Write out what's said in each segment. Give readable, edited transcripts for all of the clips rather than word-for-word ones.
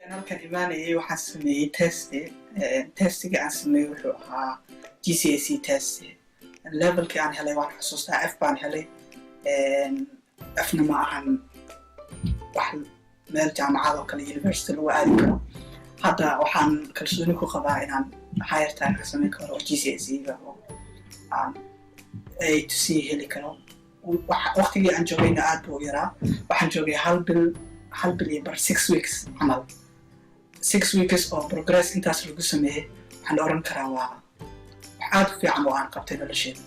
halkan imaanayay waxaan sameeyey testiga aan sameeyey wuxuu ahaa GCSE test levelkii aan helay waan xasuustaa F baan helay Fna ma ahan wax meel jaamacad oo kale university lagu aadi karo hadda waxaan kalsooni ku qabaa inaan higher time ka sameyn karo GCSE ga oo aan A2C heli karo waqtigii aan joogayna aad buu yaraa waxaan joogay hal bil iyo bar 6 weeks camal 6 weeks oo progress intaas lagu sameeyay waxaan oran karaa waa aad u fiican oo aan qabtay noloshayda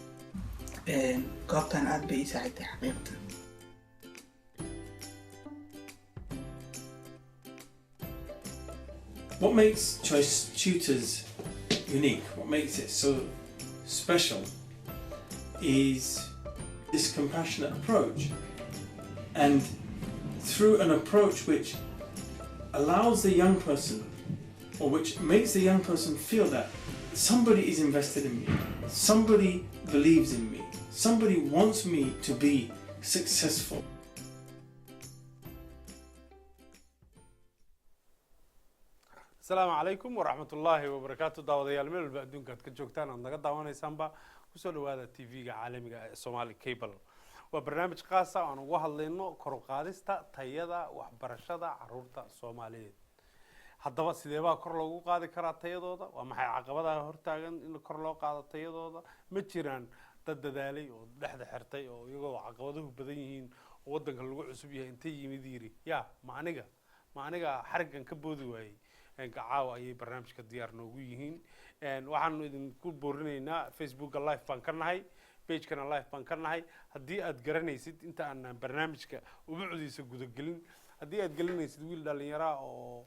goobtan aad bay ii saaciday xaqiiqatan What makes Choice Tutors unique, what makes it so special is this compassionate approach, and through an approach which allows the young person, or which makes the young person feel that somebody is invested in me, somebody believes in me, somebody wants me to be successful. السلام عليكم ورحمة الله وبركاته. داوديال ميل بدون قد كجوكتان عندنا داونا يسامبا وصلوا هذا تي في عالمي الصومالي كيبل وبرنامج خاصة عن وهاللينو كروقادستا تيادا وحبرشدا عرورتا الصوماليين. هذا بس إذا بقى كرلو قاعد كرا تيادودا وما هي عقبة هرتاجن إنه كرلو قاعد تيادودا متشيران تددالي ودحد حرتي ويجوا عقبته بدينين ودن كلو عصبيه انتي مديري يا معنيجا حرقا كبودو هاي كعاو أي برنامج كديار نوجيهين وحنا إذا بورنينا فيسبوك اللايف بانكرنا هاي بيج كنا اللايف بانكرنا هاي هدي أتقرني يسد أنت عن برنامج وبعد يسقط الجلين هدي أتقلني يسد ويل داليرا أو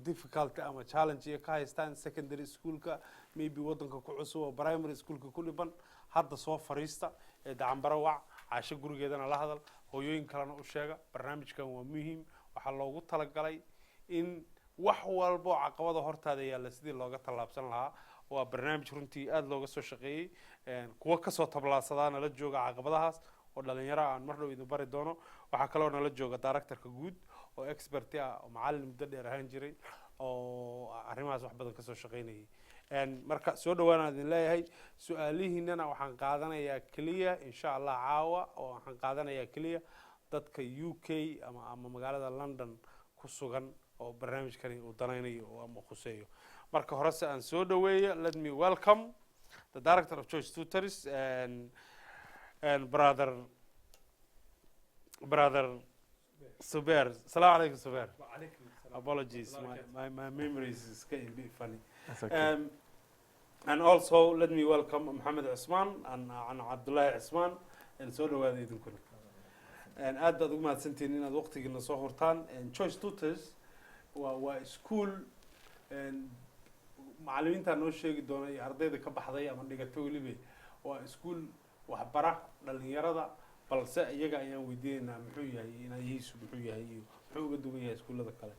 difficult أما challenge كايستان secondary school كا maybe وطن كعصو primary school ككل بن هذا صوف فريستا دعم بروع عشان جرو جدنا لهذا هو يوين كلامه أشياء برنامج كان مهم وحلا وقت تلقى إن wax walba caqabado hortaada yaala sidii looga talaabsan lahaa waa barnaamij runtii aad looga soo shaqeeyay kuwa ka soo tablaasadaana la jooga caqabadahaas oo dhalinyaro aan mar dhow idin bari doono waxa kale oo nala jooga directorka guud oo expert ah oo macallin muddo dheer ahaan jiray oo arrimahaas wax badan ka soo shaqeynayay marka soo dhawaana idin leeyahay su'aalihiinana waxaan qaadanayaa kaliya insha Allah caawa oo waxaan qaadanayaa kaliya dadka UK ama magaalada London ku sugan oo barnaamijkani uu danaynayo oo ama khuseeyo marka hore aan soo dhaweeyo let me welcome the director of Choice Tutors and brother Subair. Assalamu alaikum Subair. Apologies, my memory is getting a bit funny. That's okay. And also let me welcome Mohammed Usman and Abdullah Usman and soo dhawaada idinkuna aad baad ugu mahadsantihiin inaad waqtigiina soo hortaan Choice Tutors waa school macallimiinta noo sheegi doona iyo ardayda ka baxday ama dhigatay waliba waa school waxbara dhalinyarada balse iyaga ayaan weydiinaa muxuu yahay inayihiisu muxuu yahay iyo muxuu uga duwan yahay iskuulada kale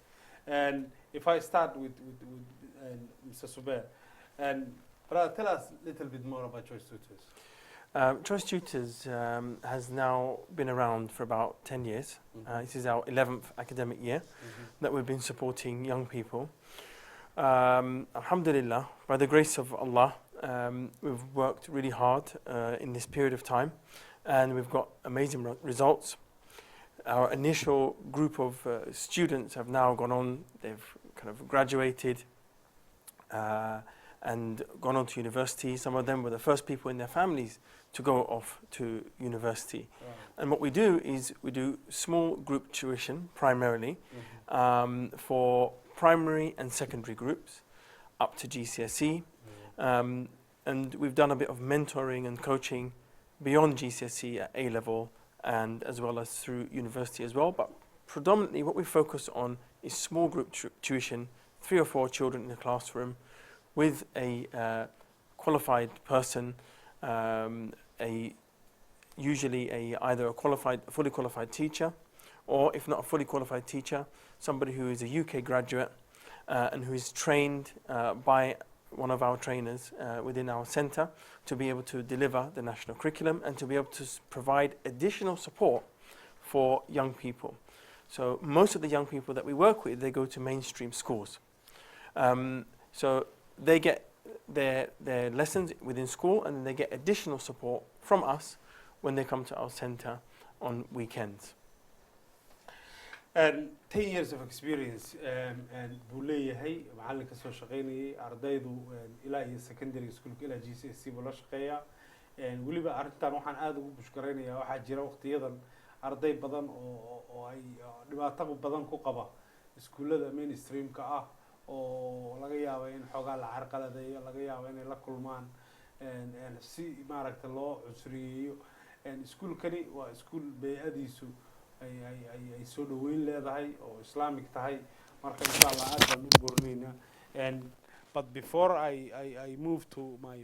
and if I start with Mr. Subair and brother tell us a little bit more about Choice Tutors. Choice Tutors has now been around for about 10 years. This is our 11th academic year that we've been supporting young people. Alhamdulillah, by the grace of Allah, we've worked really hard in this period of time and we've got amazing results. Our initial group of students have now gone on, they've kind of graduated and gone on to university. Some of them were the first people in their families to go off to university. And what we do is we do small group tuition primarily for primary and secondary groups up to GCSE. And we've done a bit of mentoring and coaching beyond GCSE at A level and as well as through university as well. But predominantly what we focus on is small group tuition, 3 or 4 children in a classroom with a qualified person, usually either a fully qualified teacher, or if not a fully qualified teacher, somebody who is a UK graduate and who is trained by one of our trainers within our centre to be able to deliver the national curriculum and to be able to provide additional support for young people. So most of the young people that we work with, they go to mainstream schools. So they get their lessons within school, and then they get additional support from us when they come to our center on weekends. And 10 years of experience and buu leeyahay macallin ka soo shaqaynayay ardaydu ilaa iyo secondary school ilaa GCSE buu la shaqeeyaa weliba arrintan waxaan aad ugu bushkaraynayaa waxaa jira waqtiyadan arday badan oo ay dhibaato badan ku qaba iskuullada mainstreamka ah oo laga yaabo in xoogaa la carqaladeeyo laga yaabo inay la kulmaan si maaragta loo cusriyeeyo iskuulkani waa iskuul bay'adiisu ay soo dhaweyn leedahay oo islamic tahay marka insha Allah aad baan u boornaynaa but before I move to my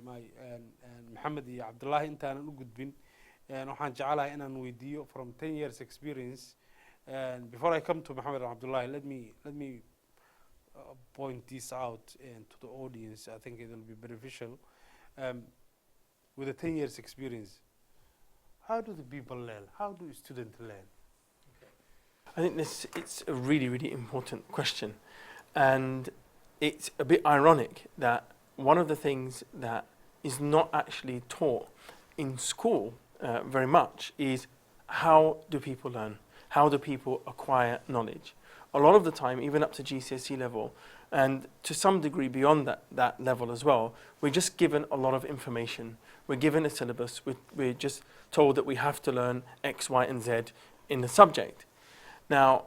Mohammed iyo Abdullah intaanan u gudbin waxaan jecelahay inaan weydiiyo from 10 years experience before I come to Mohammed and Abdullah let me point this out to the audience. I think it will be beneficial with a 10 years experience. How do the people learn? How do students learn? I think it's a really, really important question. And it's a bit ironic that one of the things that is not actually taught in school very much is how do people learn? How do people acquire knowledge? A lot of the time, even up to GCSE level, and to some degree beyond that level as well, we're just given a lot of information. We're given a syllabus. We're just told that we have to learn X, Y, and Z in the subject. Now,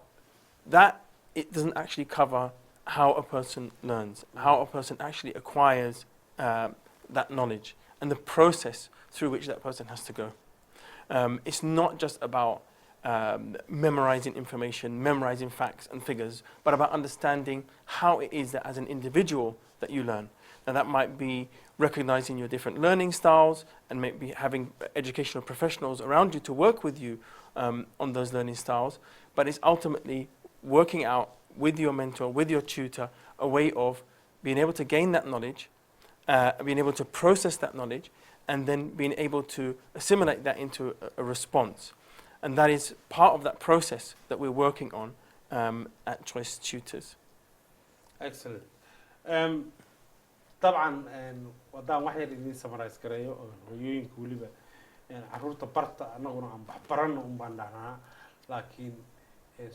it doesn't actually cover how a person learns, how a person actually acquires that knowledge, and the process through which that person has to go. It's not just about memorizing information, memorizing facts and figures, but about understanding how it is that as an individual that you learn. And that might be recognizing your different learning styles and maybe having educational professionals around you to work with you on those learning styles. But it's ultimately working out with your mentor, with your tutor, a way of being able to gain that knowledge, being able to process that knowledge, and then being able to assimilate that into a response. And that is part of that process that we're working on at Choice Tutors. Excellent. طبعا wadaan wax yar idin summarize gareeyo oo hooyooyinka waliba caruurta barta anaguna aan waxbarano un baan dhahnaa laakiin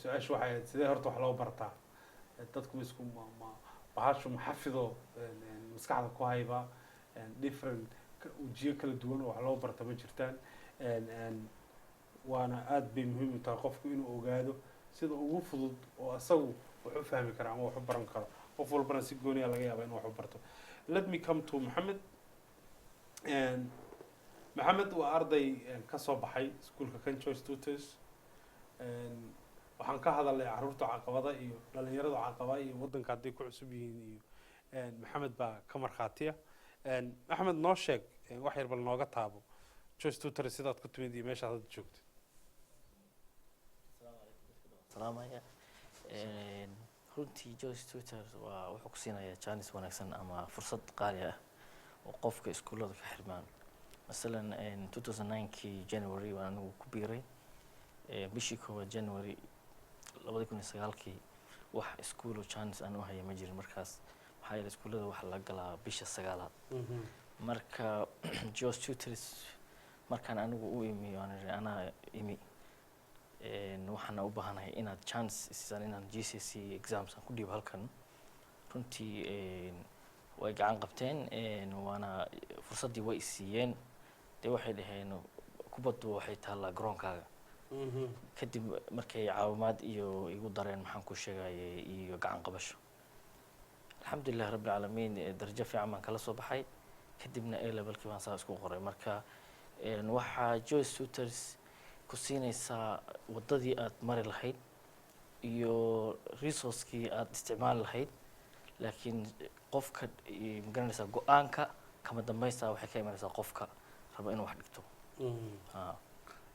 su-aashu waxay ahayd sidee horta wax loo bartaa dadku isku bahashu maxafido maskaxda ku hayba different ujiyo kala duwan oo wax loo barta ma jirtaan waana aad bay muhiim u tahay qofku inuu ogaado sida ugu fudud oo asagu wax u fahmi karo ama wax u baran karo qof walbana si gooni ah laga yaabo inuu wax u barto. Let me come to Mohammed. Mohammed waa arday ka soo baxay iskuulka kan Choice Tutors waxaan ka hadalay caruurta caqabada iyo dhalinyarada caqabada iyo wadanka haday ku cusub yihiin iyo Mohammed baa ka marxaatiya Mohammed noo sheeg wax yar bal nooga taabo Choice Tutors sidaad ku timid iyo meesha aad joogtid. salaamaya runtii Choice Tutors waa wuxuu ku siinayaa chance wanaagsan ama fursad qaali ah oo qofka iskuulada ka xirmaan masalan 2009 January waan anigu ku biiray bishii koowaad January 2009 wax iskuulo chance aan u hayay ma jirin markaas waxaa yeelay iskuulada wax la galaa bisha 9aad marka Choice Tutors markaan anigu u imi ana imi waxaan u baahanahay inaad chance isaan inaan GCSE exams ku dhiib halkan runtii way gacan qabteen waana fursadii way siiyeen de waxay dhaheen kubaddu waxay taala garoonkaaga kadib markay caawimaad iyo igu dareen maxaan ku sheegay iyo gacan qabasho alxamdulillah rabbil alamin darajo fiican baan kala soo baxay kadibna A levelkii baan saa isku qoray marka waxa Choice Tutors ku siinaysaa wadadii aad mari lahayd iyo resource-kii aad isticmaali lahayd laakiin qofka magaranaysa go'aanka kama dambaysta waxay ka imanaysaa qofka raba inuu wax dhigto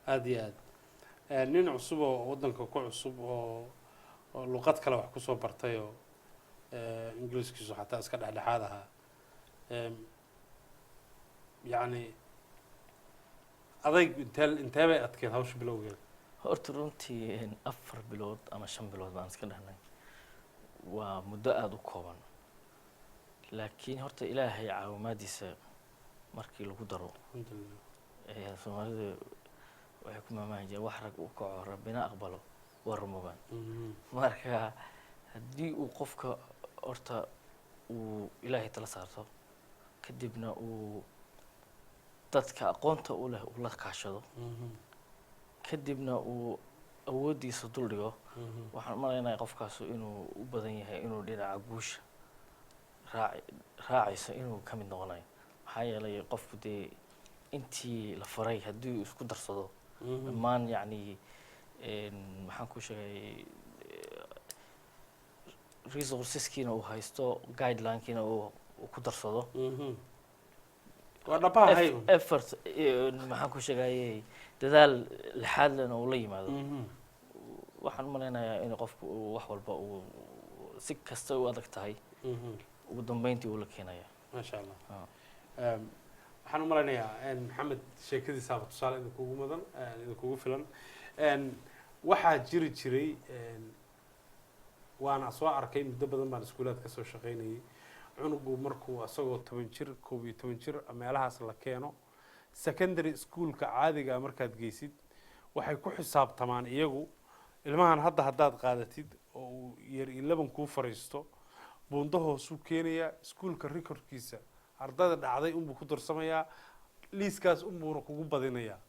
aad iyo aad nin cusub oo wadanka ku cusub oo luqad kale wax ku soo bartay oo ingiriiskiisu xataa iska dhexdhexaad ahaa يعني adayg intee bay adkeed hawsha bilowgeeda horta runtii 4 bilood ama 5 bilood baan iska dhahnay waa muddo aad u kooban laakiin horta ilaahay caawimaadiisa markii lagu daro alxamdulillah Soomaalida waxay ku maamaahan jireen wax rag uu kaco rabbina aqbalo waa rumoobaan marka haddii uu qofka horta uu ilaahay tala saarto kadibna uu dadka aqoonta u leh uu la kaashado kadibna uu awoodiisa dul dhigo waxaan malaynayaa qofkaas inuu u badan yahay inuu dhinaca guusha raacayso inuu ka mid noqonayo maxaa yeelay qofku dee intii la faray haddii uu isku darsado dhammaan yacni maxaan ku sheegay resourceskiina uu haysto guidelinekiina uu ku darsado waa dhabahay effort maxaan ku sheegayay dadaal lixaad lena uu la yimaado waxaan malaynayaa in qofku uu wax walba uu si kasta u adag tahay ugu dambeyntii uu la keenaya maasha allah waxaan u malaynayaa maxamed sheekadiisaaba tusaale idinkugu mudan idinkugu filan waxaa jiri jiray waana soo arkay muddo badan baan iskuulaad ka soo shaqaynayay cunugu markuu asagoo 10 jir 11 jir meelahaas la keeno secondary schoolka caadiga markaad geysid waxay ku xisaabtamaan iyagu ilmahan haddaad qaadatid oo uu yar 11 kuu fariisto buundo hoosuu keenayaa iskuulka recordkiisa ardayda dhacday unbuu ku darsamayaa liiskaas unbuuna kugu badinayaa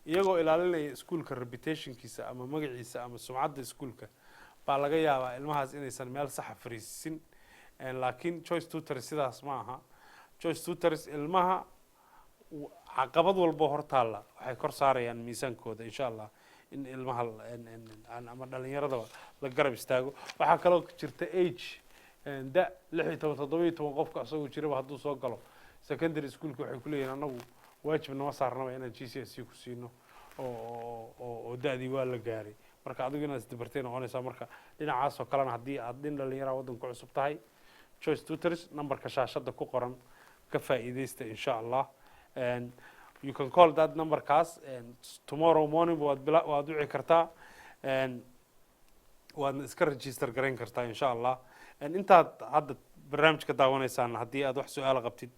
iyagoo ilaalinaya iskuulka reputationkiisa ama magaciisa ama sumcadda iskuulka baa laga yaabaa ilmahaas inaysan meel saxa fariisin laakiin choice tutors sidaas ma aha choice tutors ilmaha caqabad walba hortaalla waxay kor saarayaan miisaankooda insha allah in ilmaha ama dhalinyaradaba la garab istaago waxaa kaloo jirta age da 16 17 qofka asagoo jiraba hadduu soo galo secondary schoolka waxay ku leeyihiin anagu waajib nama saarnaba inaan GCSE ku siino oo da'dii waa la gaaray marka adigu inaad isdabartay noqonaysaa marka dhinacaas oo kalena haddii aad dhin dhalinyaro waddanka cusub tahay choice tutors numberka shaashada ku qoran ka faa'iideysta insha allah and you can call that number kaas and tomorrow morning waad wici kartaa and waadna iska register garayn kartaa insha allah and intaad hadda barnaamijka daawanaysaan haddii aad wax su-aalo qabtid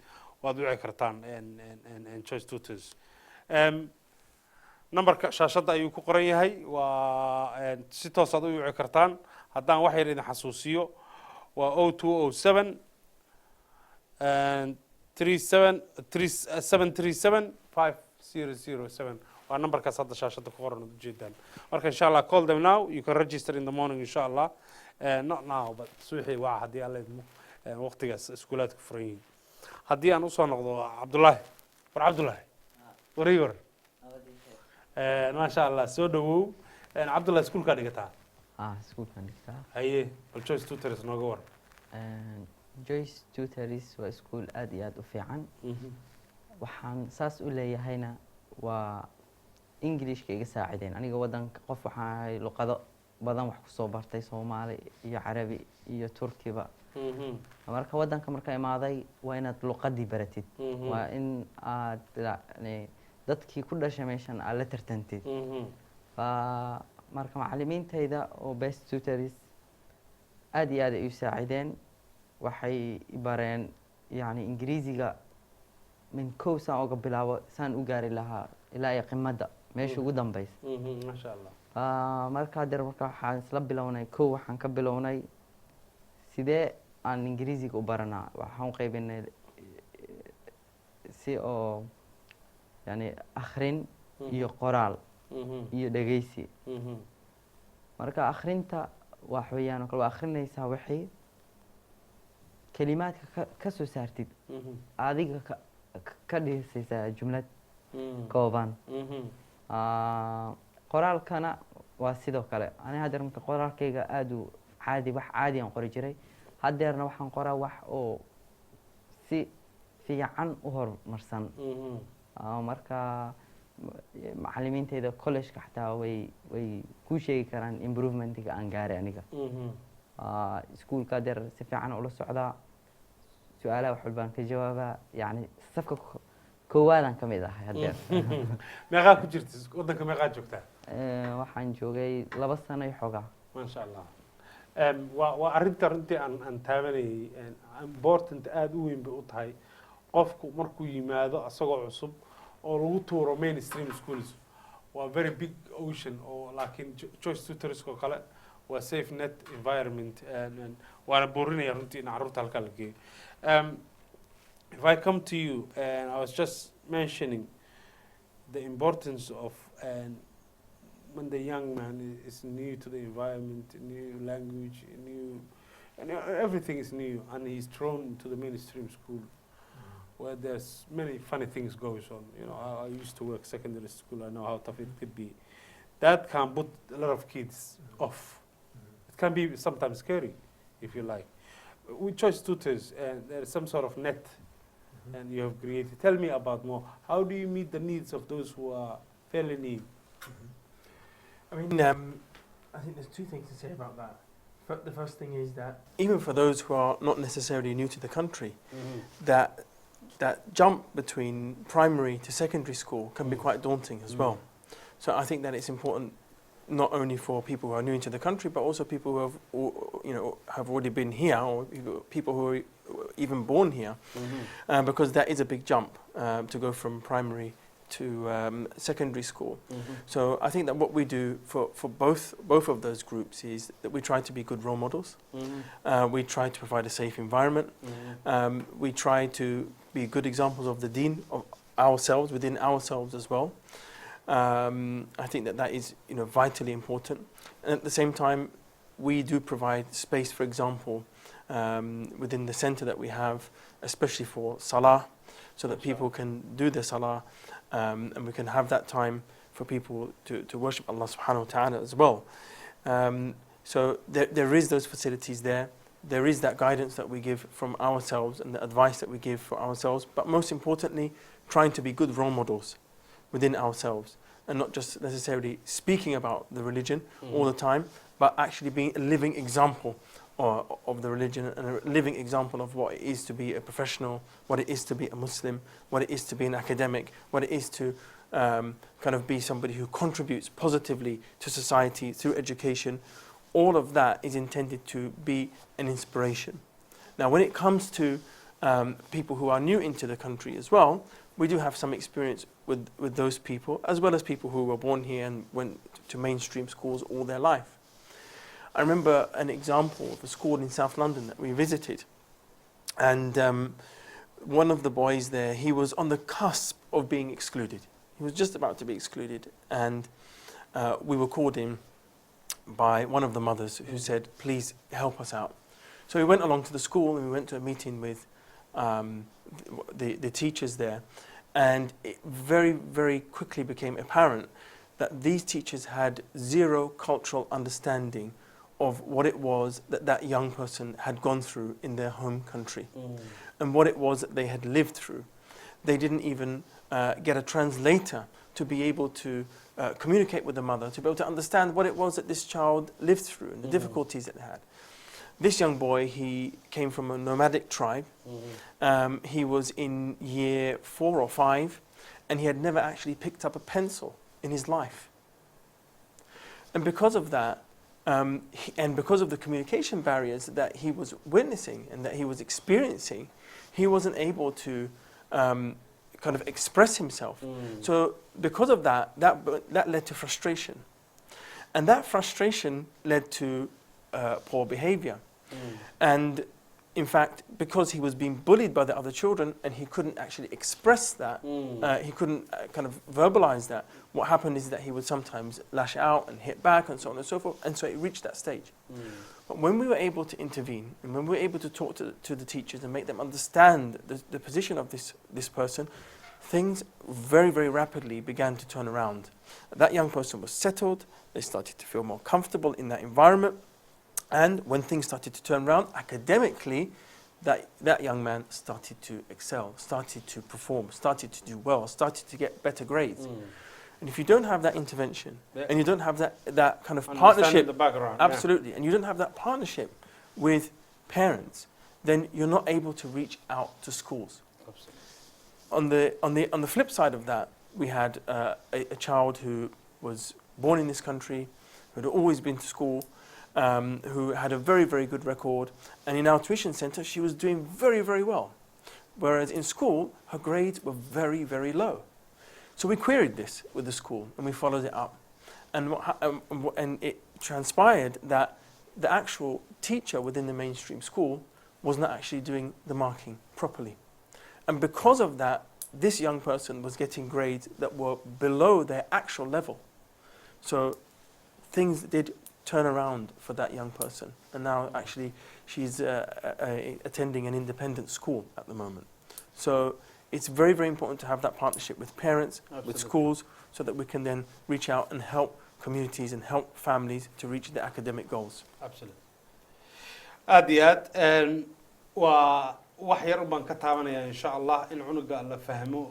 waad wici kartaan and choice tutors numberka shaashada ayuu ku qoran yahay waa si toos aad u wici kartaan haddaan wax yar idin xasuusiyo waa 0207 and 737 waa numberkaas hadda shaashada ku qoran ujeedaan marka insha allah call them now you can register in the morning insha allah not now but suuxii waa haddii alla idmo waqtigaas iskuulaadka furan yihiin haddii aan usoo noqdo cabdullaahi cabdullaahi wariyor maasha allah soo dhawow cabdullahi iskuulkaa dhigataa iskuulkaan dhigtaa haye bal choice tutors nooga war Joyce Tutors waa iskuul aad iyo aad u fiican waxaan saas u leeyahayna waa Englishka iga saacideen aniga wadanka qof waxaan ahay luqado badan wax ku soo bartay Somali iyo Carabi iyo Turkiba marka wadanka marka imaaday waa inaad luqadii baratid waa in aad dadkii ku dhashay meeshan aad la tartantid marka macallimiintayda oo best tutors aad iyo aad ay u saacideen waxay bareen yani ingiriisiga min kow saan uga bilaabo saan u gaari lahaa ilaa iyo qimada meesha ugu dambaysa maasha allah marka hadeer marka waxaan isla bilownay kow waxaan ka bilownay sidee aan ingiriisiga u baranaa waxaan qaybinay si oo yani akhrin iyo qoraal iyo dhegeysi marka akhrinta wax weeyaan oo kale waa akhrinaysaa wixii kalimaadka ka soo saartid adiga ka dhisaysaa jumlad kooban qoraalkana waa sidoo kale aniga hadeer marka qoraalkayga aad u caadi wax caadi aan qori jiray hadeerna waxaan qoraa wax oo si fiican u horumarsan marka macallimiintayda collegeka xataa way ku sheegi karaan improvementga aan gaaray aniga iskuulka hadeer si fiican ula socdaa su-aalaha wax walbaan ka jawaabaa yani safka koowaadaan ka mid ahay haddeer meeqaa ku jirta waddanka meeqaa joogtaa waxaan joogay 2 sano iyo xoogaa ما شاء الله وأرنت runtii aan taabanayay important aad u weyn bay u tahay qofku markuu yimaado asagoo cusub oo lagu tuuro mainstream schools waa very big ocean oo laakiin choice tutors oo kale waa safe net environment waana boorinaya runtii in carruurta halkaa la geeyo if I come to you and I was just mentioning the importance of when the young man is new to the environment, new language, and everything is new, and he's thrown into the mainstream school, where there's many funny things goes on. You know, I used to work secondary school. I know how tough it could be. That can put a lot of kids off. It can be sometimes scary, if you like. With choice tutors, and there is some sort of net, and you have created. Tell me about more. How do you meet the needs of those who are fairly new? I mean, I think there's 2 things to say about that. The first thing is that even for those who are not necessarily new to the country, that jump between primary to secondary school can be quite daunting as well. So I think that it's important not only for people who are new into the country, but also people who have, have already been here, or people who are even born here, because that is a big jump to go from primary to secondary school. So I think that what we do for both of those groups is that we try to be good role models. We try to provide a safe environment. We try to be good examples of the deen of ourselves, within ourselves as well. I think that is vitally important. And at the same time, we do provide space, for example, within the center that we have, especially for salah, so that people can do their salah, and we can have that time for people to worship Allah subhanahu wa ta'ala as well. So there is those facilities there. There is that guidance that we give from ourselves and the advice that we give for ourselves, but most importantly, trying to be good role models within ourselves, and not just necessarily speaking about the religion all the time, but actually being a living example of the religion, and a living example of what it is to be a professional, what it is to be a Muslim, what it is to be an academic, what it is to kind of be somebody who contributes positively to society through education. All of that is intended to be an inspiration. Now, when it comes to people who are new into the country as well, we do have some experience with those people, as well as people who were born here and went to mainstream schools all their life. I remember an example of a school in South London that we visited, and one of the boys there, he was on the cusp of being excluded. He was just about to be excluded, and we were called in by one of the mothers who said, please help us out. So we went along to the school and we went to a meeting with the teachers there, and it very, very quickly became apparent that these teachers had zero cultural understanding of what it was that young person had gone through in their home country, and what it was that they had lived through. They didn't even get a translator to be able to communicate with the mother, to be able to understand what it was that this child lived through and the difficulties it had. This young boy, he came from a nomadic tribe. He was in year 4 or 5, and he had never actually picked up a pencil in his life. And because of that, and because of the communication barriers that he was witnessing and that he was experiencing, he wasn't able to kind of express himself. So because of that led to frustration. And that frustration led to poor behavior. And in fact, because he was being bullied by the other children and he couldn't actually express that, he couldn't kind of verbalize that, what happened is that he would sometimes lash out and hit back and so on and so forth, and so it reached that stage. But when we were able to intervene, and when we were able to talk to the teachers and make them understand the position of this person, things very, very rapidly began to turn around. That young person was settled, they started to feel more comfortable in that environment, and when things started to turn around academically, that young man started to excel, started to perform, started to do well, started to get better grades. And if you don't have that intervention, and you don't have that kind of partnership, the background, absolutely, and you don't have that partnership with parents, then you're not able to reach out to schools. Absolutely. on the flip side of that, we had a child who was born in this country, who had always been to school, who had a very, very good record, and in our tuition centre she was doing very, very well, whereas in school her grades were very, very low. So we queried this with the school and we followed it up, and it transpired that the actual teacher within the mainstream school was not actually doing the marking properly. And because of that, this young person was getting grades that were below their actual level. So things did turn around for that young person. And now actually she's attending an independent school at the moment. So it's very, very important to have that partnership with parents, with schools, so that we can then reach out and help communities and help families to reach their academic goals. Absolutely. aad iyo aad waa wax yar baan ka taabanayaa insha Allah in cunuga la fahmo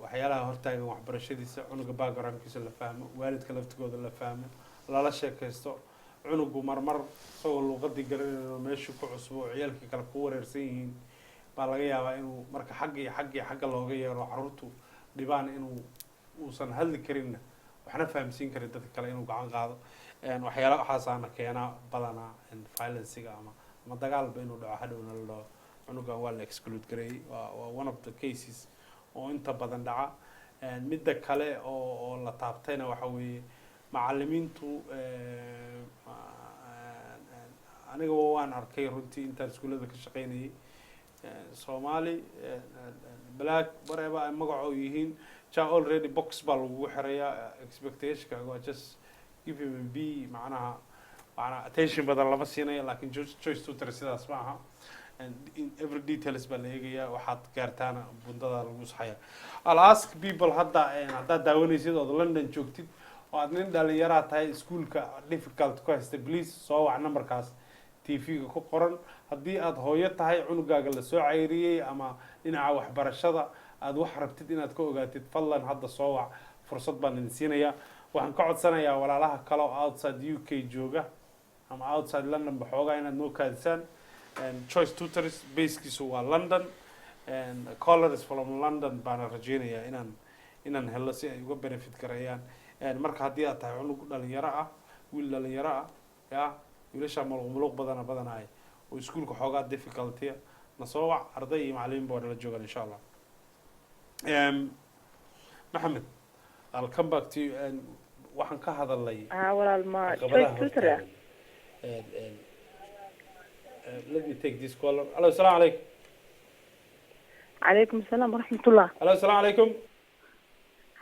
waxyaalaha hortaagan waxbarashadiisa cunuga backgroundkiisa la fahmo waalidka laftigooda la fahmo lala sheekaysto cunugu marmar soo luqadii garanayo meesha ku cusub oo ciyalka kala ku wareersan yihiin baa laga yaabaa inuu marka xagga looga yeero carruurtu dhibaan inuu uusan hadli karin waxna fahamsiin karin dadka kale inuu gacan qaado waxyaalaha waxaasaana keena badanaa violence-ga ama dagaalba inuu dhaco hadhowna la dhaho cunugan waa la exclude gareeyey waa one of the cases oo inta badan dhaca midda kale oo la taabtayna waxa weeye macallimiintu aniga waan arkay runtii intaan iskuulada ka shaqaynayay Somali black whatever ay magaco yihiin already box baa lagu xirayaa expectation waa just give him a B macnaha attention badan lama siinayo laakiin choice tutor sidaas ma aha and in every details baa la eegayaa waxaad gaartaana bundada lagu saxaya I'll ask people hadda daawanaysid oo London joogtid oo aad nin dhalinyaro tahay iskuulka difficult ku haysta please soo wac numberkaas TV-ga ku qoran haddii aad hooyo tahay cunugaaga la soo cayriyay ama dhinaca waxbarashada aad wax rabtid inaad ka ogaatid fadlan hadda soo wac fursad baan idin siinayaa waxaan ka codsanayaa walaalaha kale oo outside UK jooga ama outside London baxoogaa inaad noo kaadisaan choice tutors basekiisu waa London and callers from London baan rajeynayaa inaan helo si ay uga benefit gareeyaan marka haddii aad tahay cunug dhalinyaro ah wiil dhalinyaro ah yaa wiilasha mulq badan ay oo iskuulka xoogaa difficulty na soo wac arday iyo macallimiin baa la joogan insha Allah Mohammed I'll come back to you and waxaan ka hadalay walaal ma choice tutor let me take this caller hello assalamu alaykum عليكم السلام ورحمة الله hello assalamu alaykum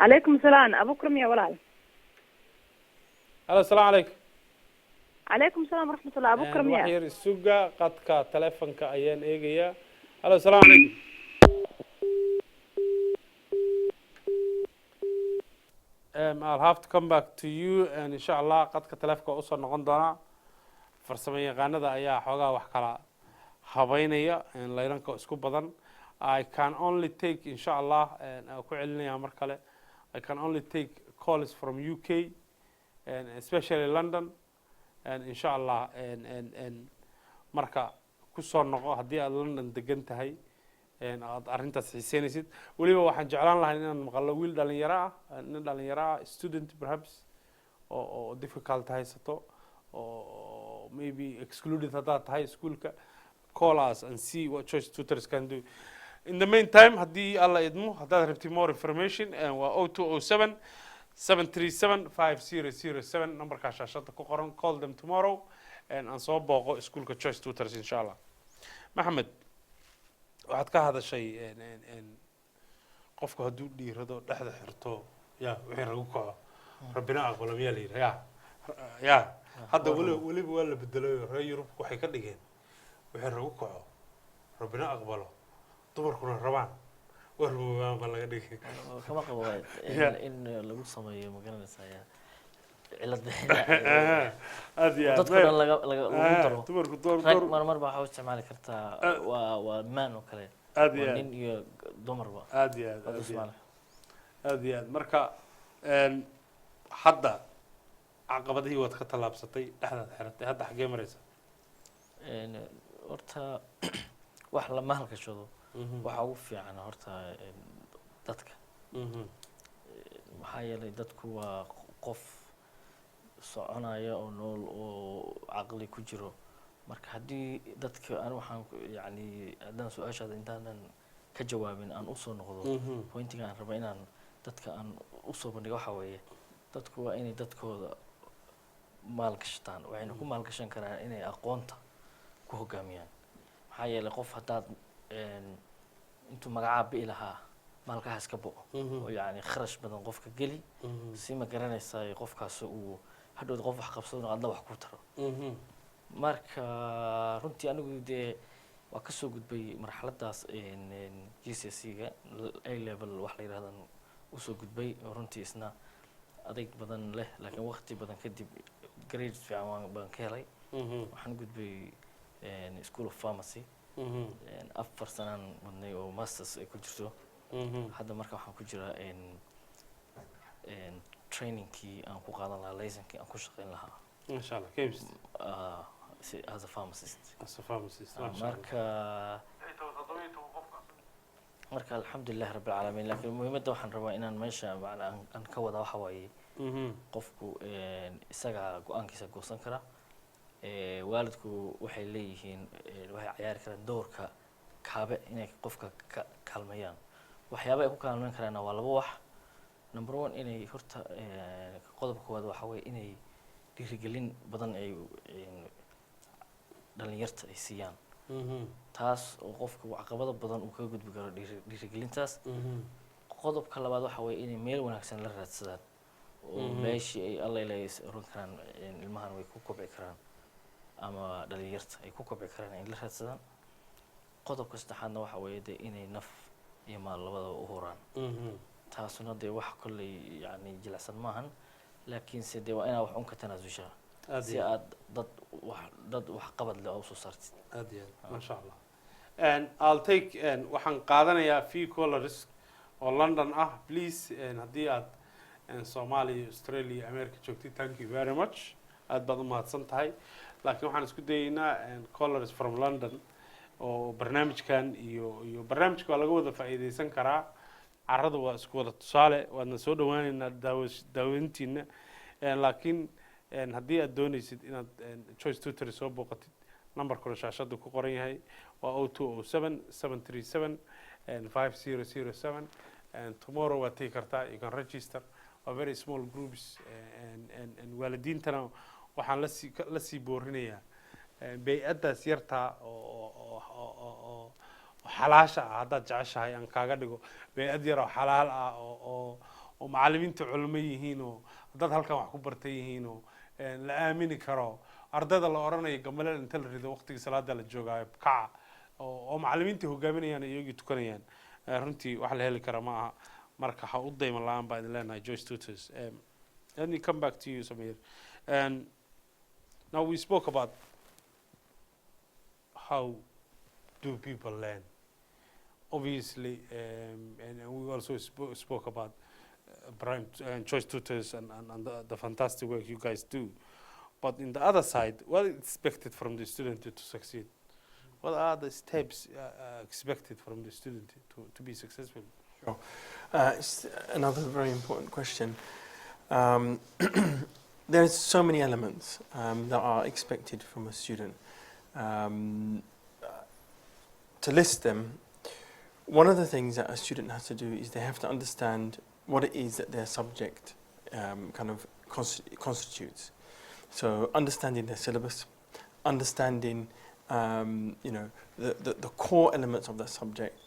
عليكم السلام أبو كرم يا ولال hello assalamu alaykum عليكم السلام ورحمة الله أبو كرم يا waxyar isuga qadka telefonka ayaan eegaya hello assalamu alaykum I'll have to come back to you and inshallah qadka telefonka u soo noqon doona farsamayaqaanada ayaa xoogaa wax kala habeynaya laylanka isku badan I can only take inshallah and ku celinaya mar kale I can only take calls from UK and especially London and inshallah and marka ku soo noqo haddii aad London degan tahay aad arrintaas xiiseynaysid waliba waxaan jeclaan lahaa inaan maqlo wiil dhalinyaro ah student perhaps oo difficult haysato or maybe excluded haddaad tahay schoolka call us and see what choice tutors can do in the meantime haddii alla idmo haddaad rabti more information waa 0207 737 5007 numberka shaashada ku qoran call them tomorrow and aan soo booqo iskuulka choice tutors inshallah Mohammed waxaad ka hadashay qofku hadduu dhiirado dhexda xirto yaa wixii lagu kaco rabbina aqbalo miyaa la yidhi yaa hadda weliba waa la bedelay reer Yurub waxay ka dhigeen wixii lagu kaco rabbina aqbalo dumarkuna rabaan warba ma laga dhigay kama qabo in lagu sameeyo magaranaysaa cilad adiya dadka lagu daro dumarku rag mar baa waxa isticmaali kartaa waa man oo kale adiya nin iyo dumarba adiya marka hadda caqabadihii waad ka talaabsatay dhexdaad xiratay hadda xagee maraysa horta wax la mahalkashado waxa ugu fiican horta dadka Mhm. maxaa yeelay dadku waa qof soconaya oo nool oo caqli ku jiro marka haddii dadka aan waxaan yani haddaan su-aashaada intaanan ka jawaabin aan usoo noqdo Mhm. pointiga aan raba inaan dadka aan usoo bandhigo waxaa weeye dadku waa inay dadkooda maalgashtaan waxayna ku maalgashan karaan inay aqoonta ku hogaamiyaan maxaa yeelay qof haddaad intuu magacaa bi'i lahaa maalkahaas ka bo'o oo yani kharash badan qofka geli si ma garanaysaa qofkaas uu hadhowd qof wax qabsadona adna wax ku taro Mhm. marka runtii anigu dee waa kasoo gudbay marxaladaas GCSE-ga A level wax la yidhahdan usoo gudbay oo runtii isna adayg badan leh laakiin waqti badan kadib grade fiican baan ka helay Mhm. waxaan gudbay school of pharmacy Mhm. 4 sanaan wadnay oo masters ay ku jirto Mhm. hadda marka waxaan ku jiraa trainingkii aan ku qaadan lahaa laysankii aan ku shaqayn lahaa Masha Allah. Chemist. as a pharmacist As a pharmacist. Masha Allah. marka alxamdulilah rabbi alcaalamiin laakiin muhiimadda waxaan rabaa inaan meesha macnaa aan ka wada waxa waaye Mhm. qofku isaga go-aankiisa goosan kara waalidku waxay leeyihiin waxay ciyaari karaan doorka kaabe inay qofka ka kaalmeeyaan waxyaaba ay ku kaalmeyn karaana waa laba wax number 1 inay horta qodobka koowaad waxa weeye inay dhiirigelin badan ay dhalinyarta ay siiyaan Mhm. taas oo qofka caqabado badan uu kaga gudbi karo dhiirigelintaas Mhm. qodobka labaad waxa weeye inay meel wanaagsan la raadsadaan oo meeshii ay alla ilaahay oran karaan ilmahan way ku kobci karaan ama dhalinyarta ay ku kobci karaan in la raadsadaan qodobka saddexaadna waxa weeye dee inay naf iyo maal labadaba u huraan Mhm. taasuna dee wax kolley yani jilicsan maahan laakiinse dee waa inaa wax un ka tanaasushaa Aad si iyo aad dad wax qabad leh oo usoo saartid aad iyo aad. Masha Allah. And I'll take waxaan qaadanayaa few callers oo London ah please haddii aad Somali, Australia, America joogtid thank you very much aad baad u mahadsan tahay laakiin waxaan isku dayaynaa callers from London oo barnaamijkan iyo barnaamijka waa laga wada faa'iideysan karaa carrada waa isku wada tusaale waadna soo dhawaaneynaa daaweyntiina laakiin haddii aad doonaysid inaad choice tutors soo booqatid numberkuna shaashada ku qoran yahay waa 0207 737 5007 tomorrow waad tegi kartaa you can register waa very small groups waalidiintana waxaan lasii boorinayaa bay-addaas yartaa oo xalaasha ah haddaad jeceshahay aan kaaga dhigo bay-ad yar oo xalaal ah oo macallimiinta culimo yihiin oo dad halkan wax ku bartay yihiin oo la aamini karo ardayda la oranayo gamaleel inta la rido waqtigii salaada la joogaayo kaca oo macallimiinta hogaaminayaan iyagii tukanayaan runtii wax la heli kara ma aha marka ha u dayma la-aan baa idin leenahay Joyce Tutors. Let me come back to you Samir. Now we spoke about how do people learn. Obviously, and we also spoke about Choice Tutors and the fantastic work you guys do. But in the other side, what is expected from the student to succeed? What are the steps expected from the student to be successful? Sure. It's another very important question. There's so many elements that are expected from a student. To list them, one of the things that a student has to do is they have to understand what it is that their subject kind of constitutes. So understanding their syllabus, understanding the core elements of that subject,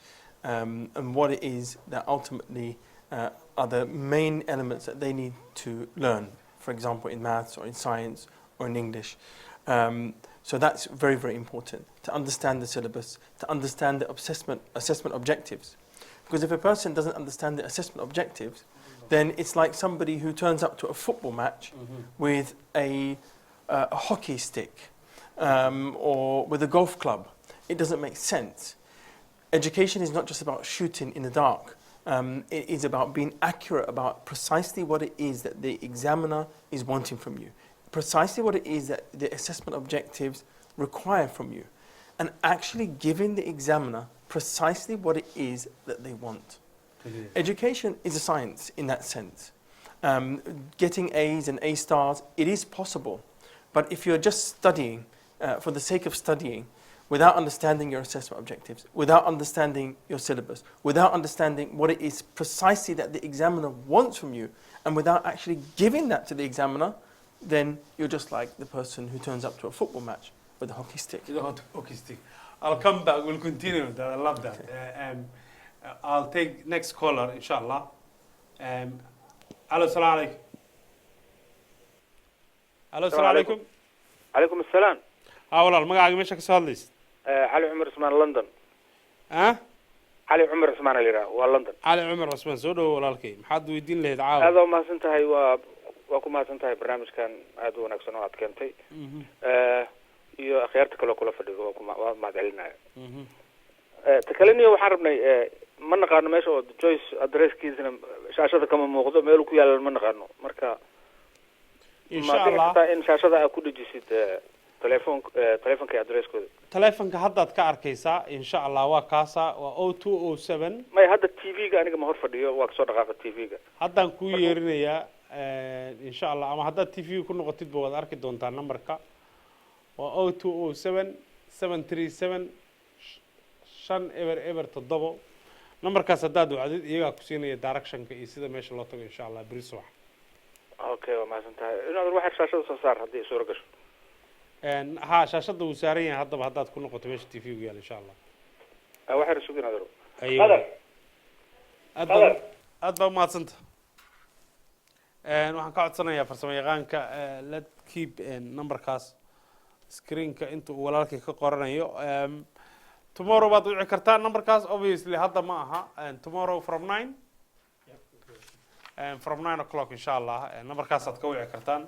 and what it is that ultimately are the main elements that they need to learn, for example, in maths or in science or in English. So that's very, very important, to understand the syllabus, to understand the assessment objectives. Because if a person doesn't understand the assessment objectives, then it's like somebody who turns up to a football match with a hockey stick or with a golf club. It doesn't make sense. Education is not just about shooting in the dark. It is about being accurate about precisely what it is that the examiner is wanting from you, precisely what it is that the assessment objectives require from you, and actually giving the examiner precisely what it is that they want. Education is a science in that sense. Getting A's and A stars, it is possible. But if you're just studying for the sake of studying, without understanding your assessment objectives, without understanding your syllabus, without understanding what it is precisely that the examiner wants from you, and without actually giving that to the examiner, then you're just like the person who turns up to a football match with a hockey stick. Hockey stick. I'll come back. We'll continue with that. I love that. I'll take next caller, inshallah. Hello, salam alaikum. Hello, salam alaikum. عليكم السلام. والله المقاعد ماشي كساليس. علي عمر عثمان لندن. علي عمر عثمان اللي لندن. علي عمر عثمان سودو ولا الكي محد ويدين له يتعاون. هذا ما سنتهي وكم ما سنتهي برنامج كان عدو نكسر وقت كنتي. iyo akhyaarta kale kula fadhido ma dalinayo takaliniyo waxaan rabnay ma naqaano meesha oo Joyce addresskiisana shaashada kama muuqdo meel ku yaal ma naqaano marka inshallah in shaashada aad ku dhajisid telefonka addresskooda telefonka hadda aad ka arkaysaa inshallah waa kaasa waa 0207 may hadda TV-ga aniga ma hor fadhiyo waa soo dhaqaaqa TV-ga haddaan ku yeerinayaa inshallah ama hadda TV ku noqotid baad arki doontaa numberka و 0207 737 shan eber toddobo numberkaas haddaad wacdid iyagaa ku siinaya directionka iyo sida meesha loo tago insha allah beri subax okay waa mahadsantahay inaad wax shaashada soo saar haddii ay suuro gasho ha shaashada wuu saaran yahay haddaba haddaad ku noqoto meesha TV ugu yaal insha allah waxay rasuul inaad aro aad baa mahadsantahay waxaan ka codsanayaa farsamo yaqaanka let keep numberkaas screenka inta uu walaalkii ka qoranayo tomorrow baad wici kartaa numberkaas obviously hadda ma aha tomorrow from 9 from 9 o'clock inshallah numberkaas aad ka wici kartaan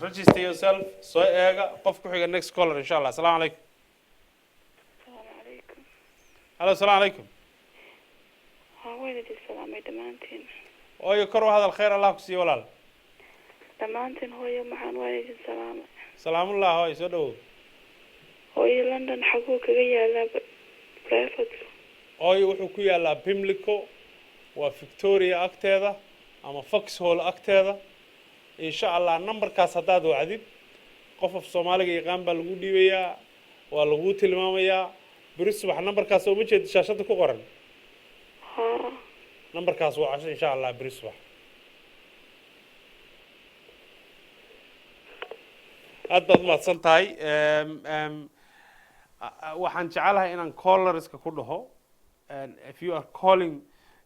register yourself soo eega qof ku xiga next caller inshallah assalamu alaykum hello assalamu alaykum haweeneyda salaamay dhamaantiin ooyo kor u hadal khayr allah ku siiyo walaal dhamaantiin hooyo maxaan waalidin salaamay salaamullah hooyo soo dhawow hooyo London xaguu kaga yaalaa private hooyo wuxuu ku yaalaa Pimlico waa Victoria agteeda ama Foxhole agteeda insha allah numberkaas haddaad wacdid qof af Soomaaliga yaqaan baa lagu dhiibayaa waa lagu tilmaamayaa beri subax numberkaas oo ma jeed shaashada ku qoran numberkaas waa insha allah beri subax aad baad mahadsan tahay waxaan jecelahay inaan callerska ku dhaho if you are calling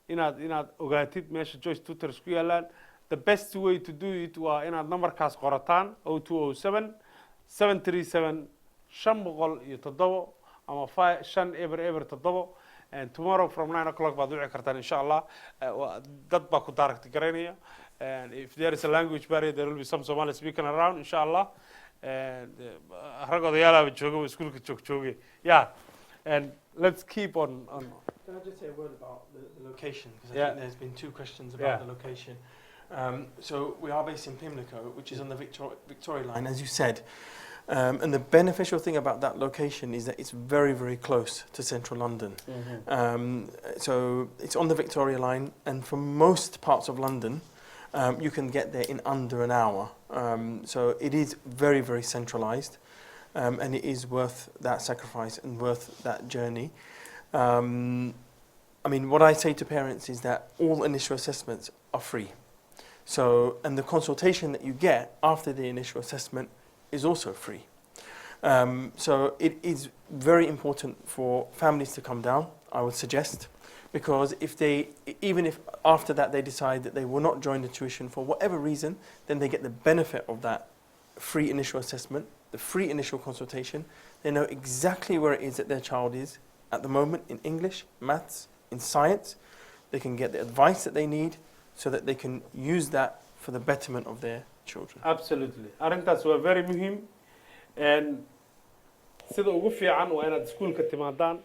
inaad ogaatid meesha Joyce Tutors ku yaalaan the best way to do it waa inaad numberkaas qorataan 0207 737 507 ama 5 eber toddobo and tomorrow from 9 o'clock baad wici kartaan insha allah dad baa ku daaragti garaynaya and if there is a language barrier there will be some Somali speaking around insha allah rag odayaalaaba jooga iskuulka jooge yeah and let's keep on Can I just say a word about the location because I think there's been two questions about the location. So we are based in Pimlico, which is on the Victoria line, as you said. And the beneficial thing about that location is that it's very, very close to central London. So it's on the Victoria line, and from most parts of London, you can get there in under an hour. So it is very, very centralised, and it is worth that sacrifice and worth that journey. I mean, what I say to parents is that all initial assessments are free. So, and the consultation that you get after the initial assessment is also free. So it is very important for families to come down, I would suggest, because even if after that they decide that they will not join the tuition for whatever reason, then they get the benefit of that free initial assessment, the free initial consultation. They know exactly where it is that their child is at the moment in English, maths, in science. They can get the advice that they need so that they can use that for the betterment of their children. Absolutely. Arrintaas waa very muhiim sida ugu fiican waa inaad iskuulka timaadaan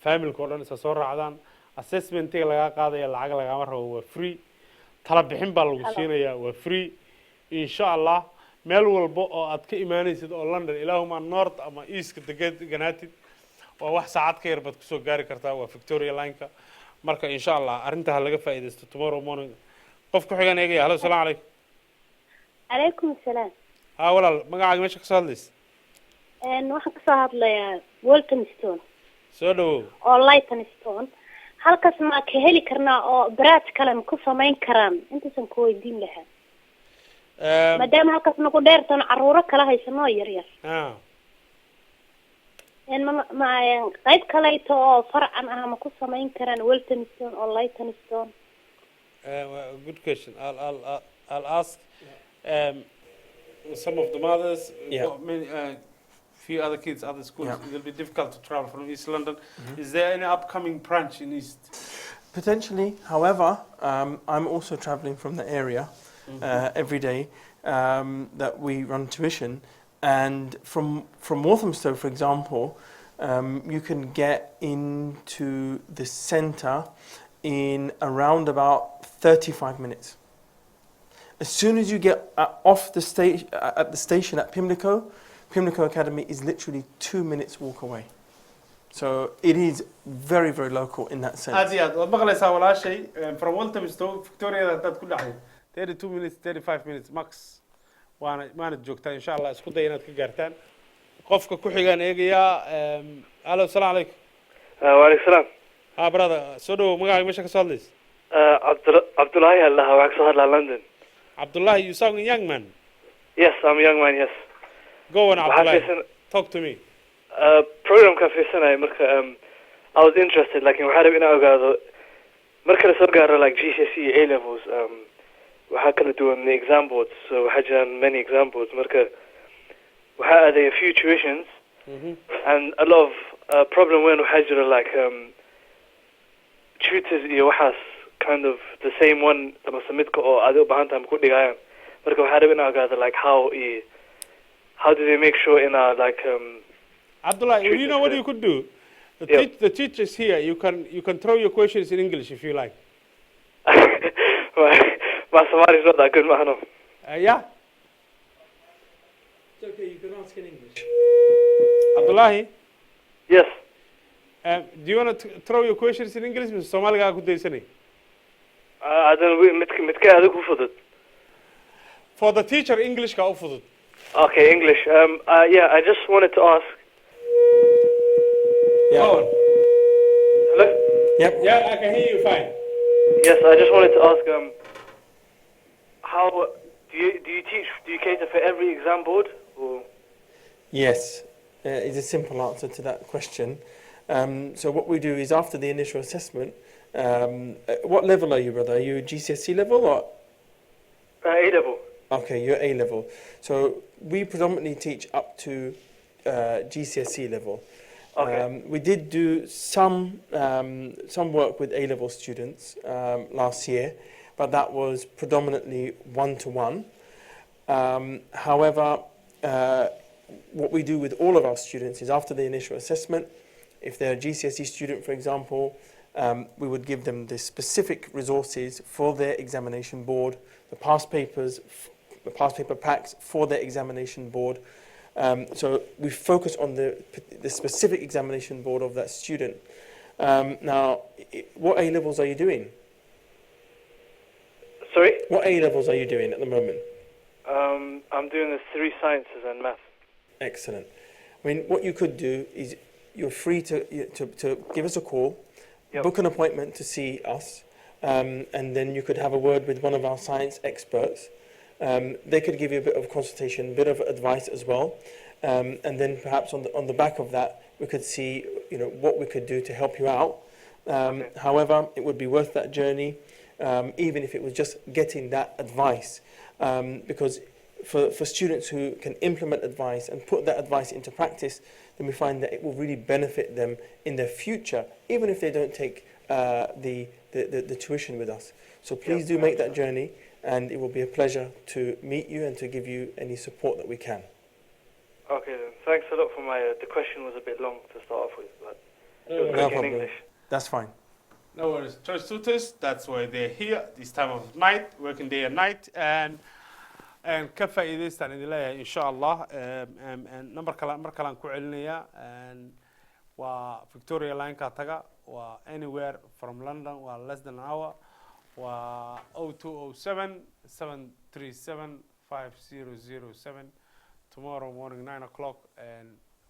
familka oo dhan isa soo raacdaan assessmentiga laga qaadaya lacag lagama rabo waa free tala bixin baa lagu siinayaa waa free insha allah meel walba oo aad ka imaanaysid oo London ilaahuma north ama east ka deganaatid waa wax saacad ka yar baad kusoo gaari kartaa waa Victoria line-ka marka insha allah arrinta ha laga faa'iidaysto tomorrow morning qof ku xigan eegaya halo salaamu calaykum calaykum asalaam haa walaal magacaaga meesha ka soo hadlaysa waxaan kasoo hadlayaa waltonstone soo dhawow oo lightonstone halkaas ma ka heli karnaa oo baraad kale ma ku samayn karaan intaasan ku weydiin lahaa maadaama halkaas nagu dheertan caruuro kala haysanoo yaryar ma qayb kaleeto oo farcan ah ma ku samayn karaan waltonstone oo lightonstone good question I'll ask some of the mothers few other kids, other schools, it'll be difficult to travel from East London. Is there any upcoming branch in East? Potentially, however, I'm also travelling from the area every day that we run tuition, and from Walthamstow, for example, you can get into the centre in around about 35 minutes. As soon as you get off the station at the station at Pimlico Academy is literally 2 minutes walk away. So it is very, very local in that sense. Aad waad maqlaysaa walaashay from Walthamstow Victoria dad ku dhacay 32 minutes 35 minutes max waana joogtaa insha Allah isku day inaad ka gaartaan qofka ku xigaan eegaya allo salaam alaykum wa alaykum salaam ha brother soo dhaw magacaaga meesha ka soo hadlaysa Abdullahi Allah wa ka soo hadlaa London Abdullahi you sound a young man Yes I'm a young man yes Go on Abdullahi talk to me program ka fiirsanay marka I was interested like in waxa rabay inaan ogaado marka la soo gaaro like GCSE A levels waxa kala duwan exam boards so waxa jiraan many exam boards marka waxa aday a few tuitions and a lot of problem when waxa jira like tutors iyo waxaas kind of the same one ama samidka oo aad u baahan tahay ku dhigayaan marka waxa rabay inaan ogaado like how do they make sure in a like Abdullah, you know what you could do? The teachers here, you can throw your questions in English if you like. My Somali is not that good, man. Yeah? It's okay, you can ask in English. Abdullahi? Yes. Do you want to throw your questions in English? Somali ga ku daysani. I don't know, midka adigu fudud. For the teacher, English ka u fudud. Okay, English. Yeah, I just wanted to ask. Yeah. Go on. Hello? Yep. Yeah, I can hear you fine. Yes, I just wanted to ask. How do you teach? Do you cater for every exam board? Or? Yes, is a simple answer to that question. So what we do is after the initial assessment. What level are you, brother? Are you GCSE level or? A level. Okay, you're A level. So we predominantly teach up to GCSE level. Okay. We did do some work with A level students last year, but that was predominantly one-to-one. However, what we do with all of our students is after the initial assessment, if they're a GCSE student, for example, we would give them the specific resources for their examination board, the past paper packs for their examination board. So we focus on the specific examination board of that student. Now, what A levels are you doing? Sorry? What A levels are you doing at the moment? I'm doing the 3 sciences and math. Excellent. I mean, what you could do is you're free to give us a call, book an appointment to see us, and then you could have a word with one of our science experts. They could give you a bit of consultation, a bit of advice as well, and then perhaps on the back of that we could see what we could do to help you out. However, it would be worth that journey, even if it was just getting that advice, because for students who can implement advice and put that advice into practice, then we find that it will really benefit them in their future, even if they don't take the tuition with us. So please do make that journey. And it will be a pleasure to meet you and to give you any support that we can. Okay then. Thanks a lot for my. The question was a bit long to start off with, but it was No in problem. English. That's fine. No worries. Choice tutors, that's why they're here this time of night, working day and night, and ka faa'iidaystaan idin leeyahay insha Allah. Number kale aan ku celinayaa. waa Victoria line-ka taga waa anywhere from London waa less than an hour waa 0207 737 5007 tomorrow morning 9 o'clock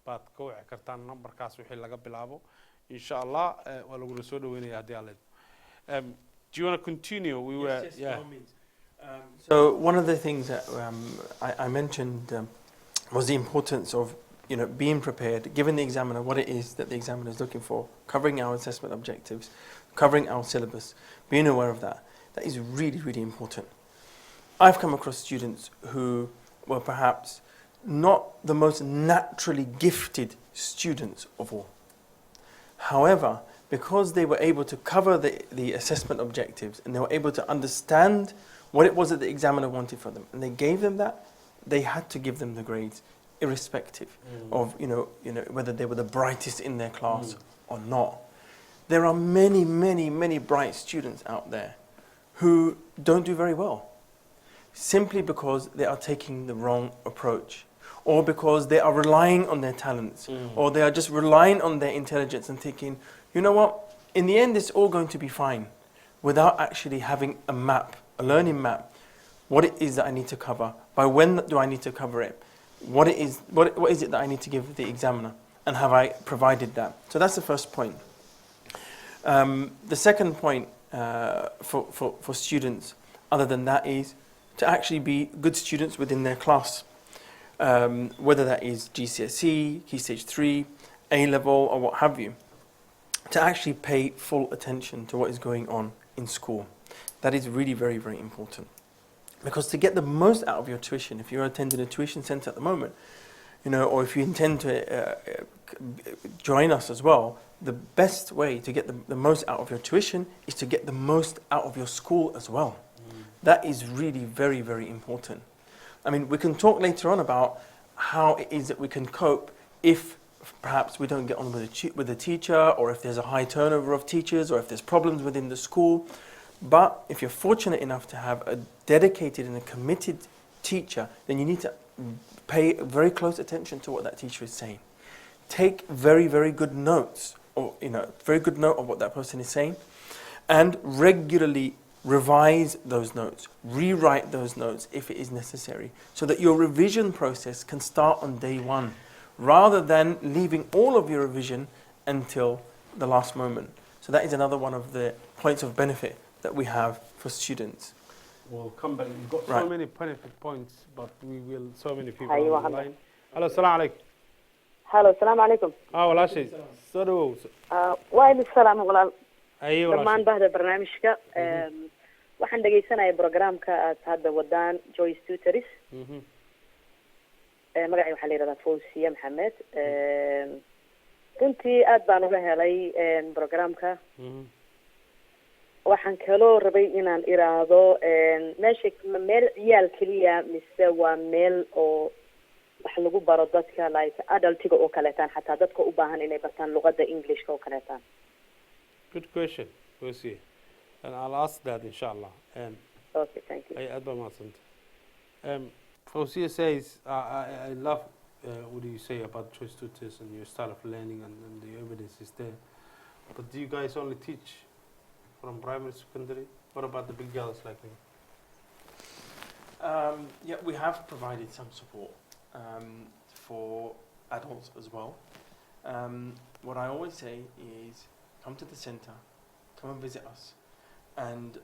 baad ka wici kartaan numberkaas wixii laga bilaabo insha Allah waa lagu soo dhaweynaya haddii aad leedahay. Do you want to continue? We were Yes, yeah. by all means. So one of the things that I mentioned was the importance of being prepared, giving the examiner what it is that the examiner is looking for, covering our assessment objectives, covering our syllabus, being aware of that. That is really, really important. I've come across students who were perhaps not the most naturally gifted students of all. However, because they were able to cover the assessment objectives and they were able to understand what it was that the examiner wanted from them, and they gave them that, they had to give them the grades, irrespective of whether they were the brightest in their class or not. There are many, many, many bright students out there who don't do very well, simply because they are taking the wrong approach, or because they are relying on their talents, or they are just relying on their intelligence and thinking, you know what, in the end it's all going to be fine, without actually having a map, a learning map, what it is that I need to cover, by when do I need to cover it, what is it that I need to give the examiner, and have I provided that? So that's the first point. The second point for students, other than that, is to actually be good students within their class. Whether that is GCSE, Key Stage 3, A-level, or what have you, to actually pay full attention to what is going on in school. That is really very, very important. Because to get the most out of your tuition, if you're attending a tuition centre at the moment, or if you intend to join us as well, the best way to get the most out of your tuition is to get the most out of your school as well. That is really very, very important. I mean, we can talk later on about how it is that we can cope if perhaps we don't get on with the teacher, or if there's a high turnover of teachers, or if there's problems within the school. But if you're fortunate enough to have a dedicated and a committed teacher, then you need to pay very close attention to what that teacher is saying. Take very, very good notes, or very good note of what that person is saying, and regularly revise those notes, rewrite those notes if it is necessary, so that your revision process can start on day one, rather than leaving all of your revision until the last moment. So that is another one of the points of benefit that we have for students. We'll come back. We've got Right. so many benefit points, but we will, so many people on the line. Hello, salaam alaikum. halo asalaamu calaykum walaashay soo dhawow. waa idin salaam walaal Aye, dhammaan walaashay. bahda barnaamijka waxaan dhegaysanaya programka aad hadda wadaan Joyce Tutors Mhm. magacay waxaa la yidhahdaa Fawsiya Maxamed runtii aad baan uga helay programka Mhm. waxaan kaloo rabay inaan iraahdo meesha meel ciyaal keliya mise waa meel oo wax lagu baro dadka like adultiga oo kaleetaan xataa dadka u baahan inay bartaan luqadda Englishka oo kaleetaan. Good question. We'll see. And I'll ask that inshallah. Okay, thank you. I add my Fawzia says, I love what do you say about Choice Tutors and your style of learning, and the evidence is there. But do you guys only teach from primary, secondary? What about the big girls like me? Yeah, we have provided some support for adults as well. What I always say is, come to the centre, come and visit us, and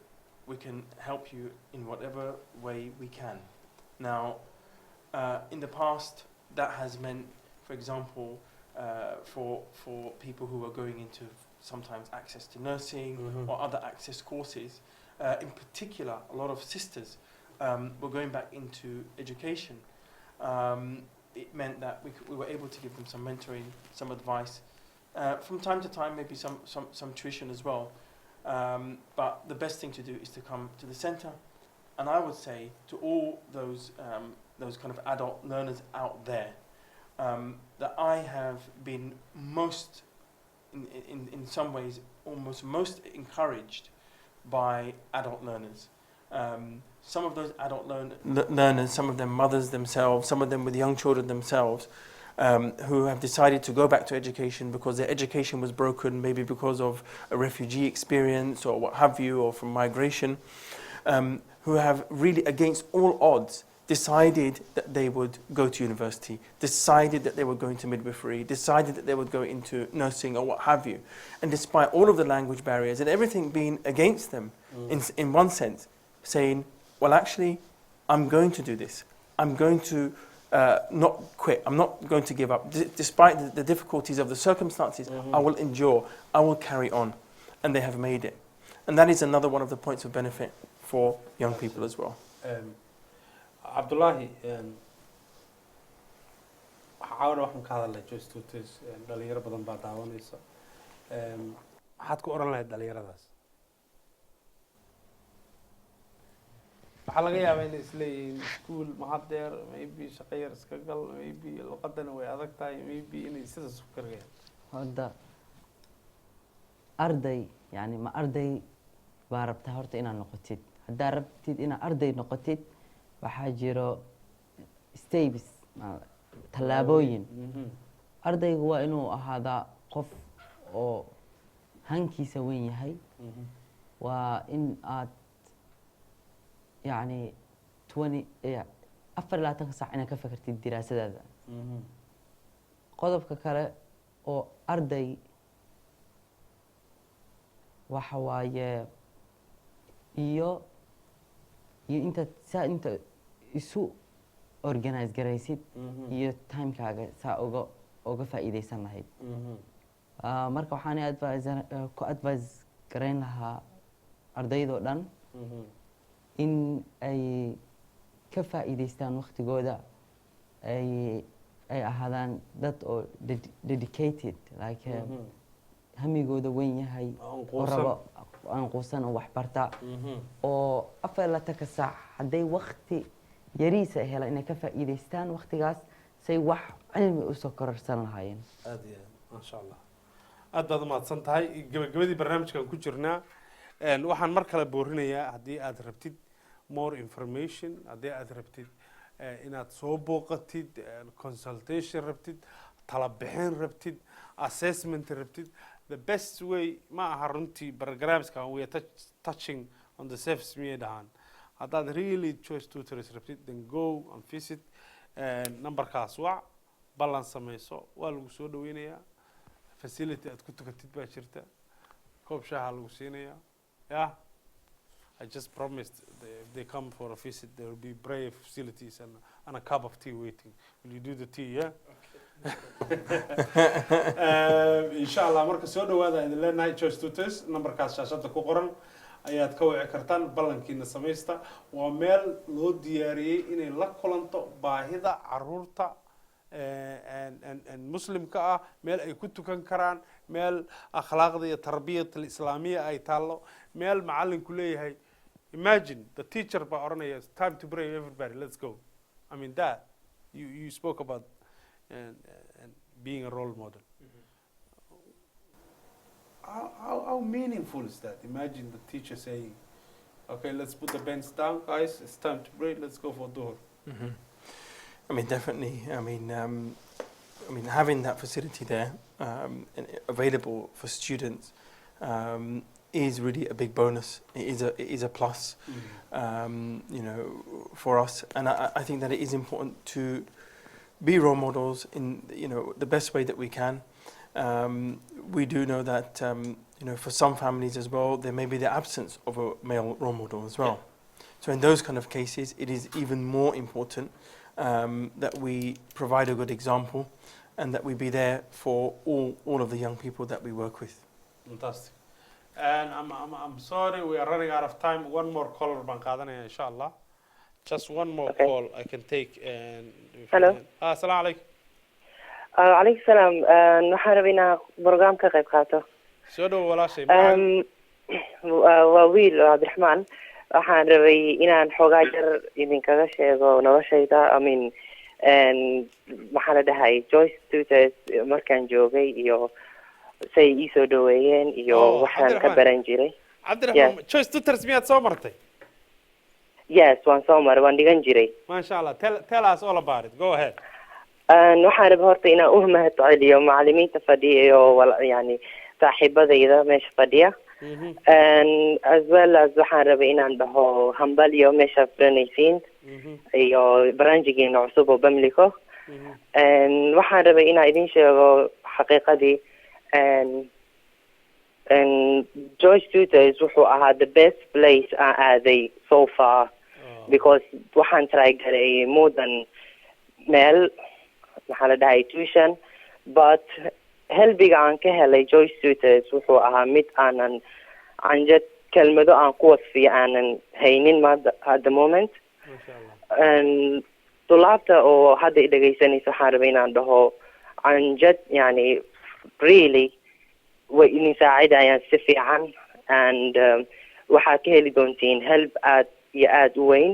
we can help you in whatever way we can. Now, in the past, that has meant, for example, for people who are going into sometimes access to nursing or other access courses, in particular, a lot of sisters were going back into education. It meant that we were able to give them some mentoring, some advice. From time to time, maybe some tuition as well. But the best thing to do is to come to the centre. And I would say to all those kind of adult learners out there, that I have been most, in some ways, almost most encouraged by adult learners. Some of those adult learners, some of them mothers themselves, some of them with young children themselves, who have decided to go back to education because their education was broken, maybe because of a refugee experience or what have you, or from migration, who have really, against all odds, decided that they would go to university, decided that they were going to midwifery, decided that they would go into nursing or what have you. And despite all of the language barriers and everything being against them, in one sense, saying, well, actually, I'm going to do this. I'm going to not quit. I'm not going to give up. Despite the difficulties of the circumstances, I will endure. I will carry on. And they have made it. And that is another one of the points of benefit for young people as well. Abdullahi, caawana waxaan ka hadalnay Joyce Tutors dhalinyaro badan baa daawanaysa. Maxaad ku oran lahayd dhalinyaradaas? waxaa laga yaabaa inay isleeyihiin iskuul mahadeer, maybe shaqo yar iska gal, maybe luqadana way adag tahay, maybe inay sidaas u karayaan. Hadda arday yani ma arday baa rabtaa horta inaad noqotid. haddaa rabtid inaad arday noqotid waxaa jiro steps tallaabooyin. ardaygu waa inuu ahaadaa qof oo hankiisa weyn yahay. waa in aad يعني 24 ساعة inaad ka fakartid diraasadaada. qodobka kale oo arday waxa waaye iyo inta isu organize garaysid iyo timekaaga saa uga faa'iidaysan lahayd. marka waxaan ku advise garayn lahaa ardaydoo dhan in ay ka faa'iidaystaan waqtigooda, ay ahaadaan dad oo dedicated, like hamigooda weyn yahay, oo rabo aan quusan oo wax barta, oo 24 saac hadday waqti yariisa hela inay ka faa'iidaystaan waqtigaas say wax cilmi u soo kororsan lahaayeen. aad iyo aad masha Allah. aad baad mahadsan tahay. gabagabadii barnaamijkan ku jirnaa, waxaan mar kale boorinayaa haddii aad rabtid more information, haddii aad rabtid inaad soo booqatid, consultation rabtid, tala bixin rabtid, assessment rabtid, the best way ma aha runtii barnaamijkan we are touching on the surface miyay dhahaan. haddaad really Choice Tutors rabtid, then go and visit. numberkaas wac, ballan samayso, waa lagu soo dhaweynayaa. facility aad ku tukatid baa jirta, koob shaaha lagu siinayaa. Yeah, I just promised if they come for a visit, there will be brave facilities and a cup of tea waiting. Will you do the tea? Yeah. Inshallah, marka soo dhawaada idin leenahay Choice Tutors, numberkaas shaashada ku qoran ayaad ka wici kartaan. ballankiina samaysta. waa meel loo diyaariyey inay la kulanto baahida caruurta muslimka ah, meel ay ku tukan karaan, meel akhlaaqda iyo tarbiyada islaamiya ay taalo, meel macallinku leeyahay. imagine the teacher baa oranaya, it's time to pray everybody, let's go. I mean that you spoke about and being a role model. How meaningful is that? Imagine the teacher saying, okay, let's put the bench down, guys, it's time to pray, let's go for dhuhr. I mean, definitely. I mean, having that facility there and available for students is really a big bonus. It is a plus, you know, for us. And I think that it is important to be role models in, you know, the best way that we can. We do know that, you know, for some families as well, there may be the absence of a male role model as well. Yeah. So in those kind of cases, it is even more important that we provide a good example and that we be there for all of the young people that we work with. Fantastic. And I'm sorry, we are running out of time. One more caller baan qaadanaya inshallah. Just one more call I can take. And hello. Assalamu alaikum. Alaykum salam. Waxaan rabaa inaan program ka qayb qaato. Soo dhaw walaashay. waa wiil Cabdiraxmaan. waxaan rabay inaan xoogaa yar idinkaga sheego noloshayda. I mean, maxaa la dhahay Choice Tutors markaan joogay iyo say ii soo dhaweeyeen iyo waxaan ka baran jiray. Cabdiraxmaan, Choice Tutors miyaad soo martay? Yes, waan soo maray, waan dhigan jiray. Masha Allah. Tell us all about it. Go ahead. waxaan rabaa horta inaan u mahadceliyo macallimiinta fadhiya iyo yani saaxiibadayda meesha fadhiya as well as waxaan rabay inaan dhaho hambalyo meesha furanaysiin iyo barnaamijkeena cusub oo bamliko waxaan rabay inaan idin sheego xaqiiqadii Joyce Tutors wuxuu ahaa the best place aan aaday so far because waxaan try garay more than meel maxaa la dhahay tuition but helbiga aan ka helay Joyce Tutors wuxuu ahaa mid aanan anjad kelmado aan ku wasfiyo aanan haynin at the moment طلابته oo hadda dhageysanayso waxaan rabay inaan dhaho anjad yani really way idin saacidayaan si fiican and waxaa ka heli doontiin help aad iyo aad u weyn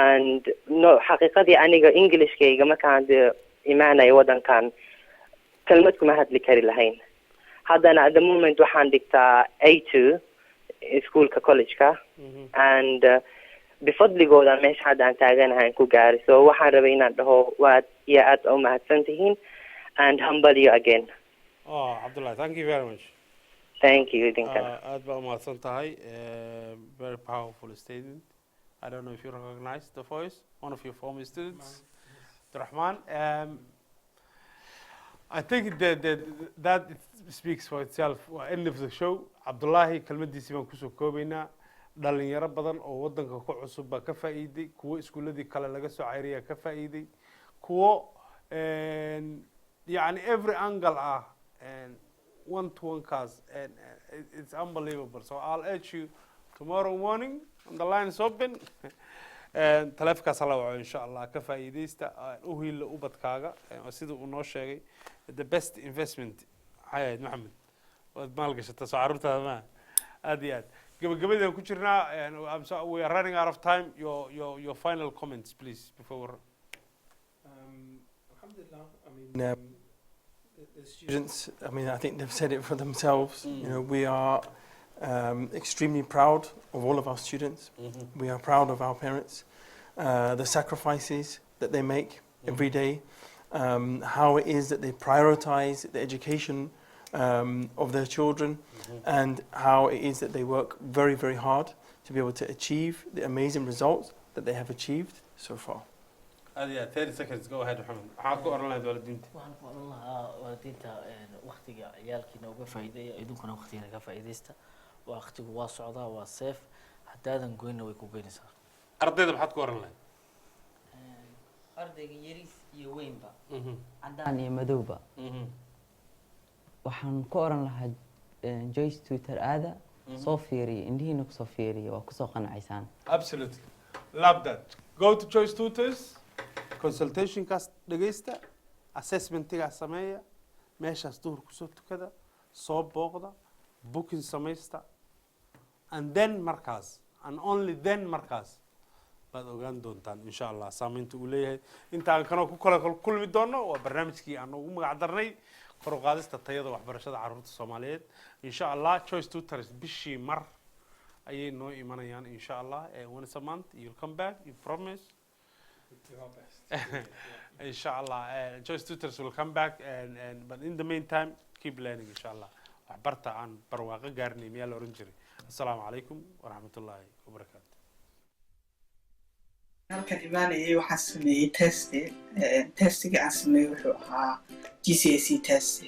and no xaqiiqadii aniga Englishkayga markaan imaanay wadankan kelmad kuma hadli kari lahayn haddana at the moment waxaan dhigtaa A2 iskuulka collegeka and bifadligooda meesha hadda aan taaganahay ku gaaray so waxaan rabay inaan dhaho waad iyo aad u mahadsan tihiin and humble you again Abdullah, thank you very much. Thank you. Aad baa umahadsan tahay. Very powerful statement. I don't know if you recognize the voice, one of your former students, Rahman. I think that speaks for itself. End of the show. Abdullahi kelmadiisii baan kusoo koobaynaa dhalinyaro badan oo wadanka ku cusub baa ka faa'iiday kuwo iskuuladii kale laga soo cayriya ka faa'iiday kuwo yani every angle and one-to-one class and it's unbelievable so I'll urge you tomorrow morning and the line is open and taleefkaas la waco insha Allah ka faa'iideysta u hiil ubadkaaga sida uu noo sheegay the best investment hayad Maxamed wad maal gashata soo carruurtaada ma aad iyo aad gabagabadaan ku jirnaa we are running out of time your final comments please before alhamdulillah I mean the students, I mean, I think they've said it for themselves. You know, we are extremely proud of all of our students. We are proud of our parents, the sacrifices that they make every day, how it is that they prioritize the education of their children, and how it is that they work very, very hard to be able to achieve the amazing results that they have achieved so far. 30 seconds go ahead محمد waxaan ku oran lahayd waalidiinta waxaan ku oran lahaa waalidiinta waqtiga ciyaalkiina uga faa'iideeya idinkuna waqtiga ka faa'iideysta waqtigu waa socdaa waa safe hadaadan goyna way ku goynaysaa ardayda maxaad ku oran lahayd ardayga yaris iyo weynba cadaan iyo madowba waxaan ku oran lahaa Joyce Tutor aada soo fiiriyo indhihiina ku soo fiiriyo waa ku soo qanacaysaan absolutely love that go to Joyce Tutors consultation kaas dhageysta assessment-iga sameeya meeshaas duhur ku soo tukada soo booqda booking samaysta and then markaas and only then markaas baad ogaan doontaan insha Allah saameynta uu leeyahay intaan kana ku kala kulmi doono waa barnaamijkii aan ugu magac darnay kor u qaadista tayada waxbarashada carruurta Soomaaliyeed insha Allah Choice Tutors bishii mar ayay noo imanayaan insha Allah once a month you'll come back you promise do our best. Inshallah, Choice Tutors will come back and but in the meantime keep learning inshallah. waxbarta aan barwaaqo gaarnay miyaa la oran jiray. Assalaamu calaykum waraxmatullaahi wabarakaatu. halkan imaanayay waxaan sameeyey testiga aan sameeyey wuxuu ahaa GCSE test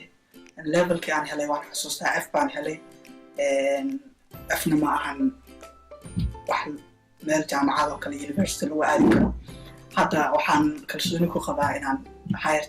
levelkii aan helay waan xasuustaa F baan helay Fna ma ahan wax meel jaamacad oo kale university lagu aadi karo hadda waxaan kalsooni ku qabaa inaan higher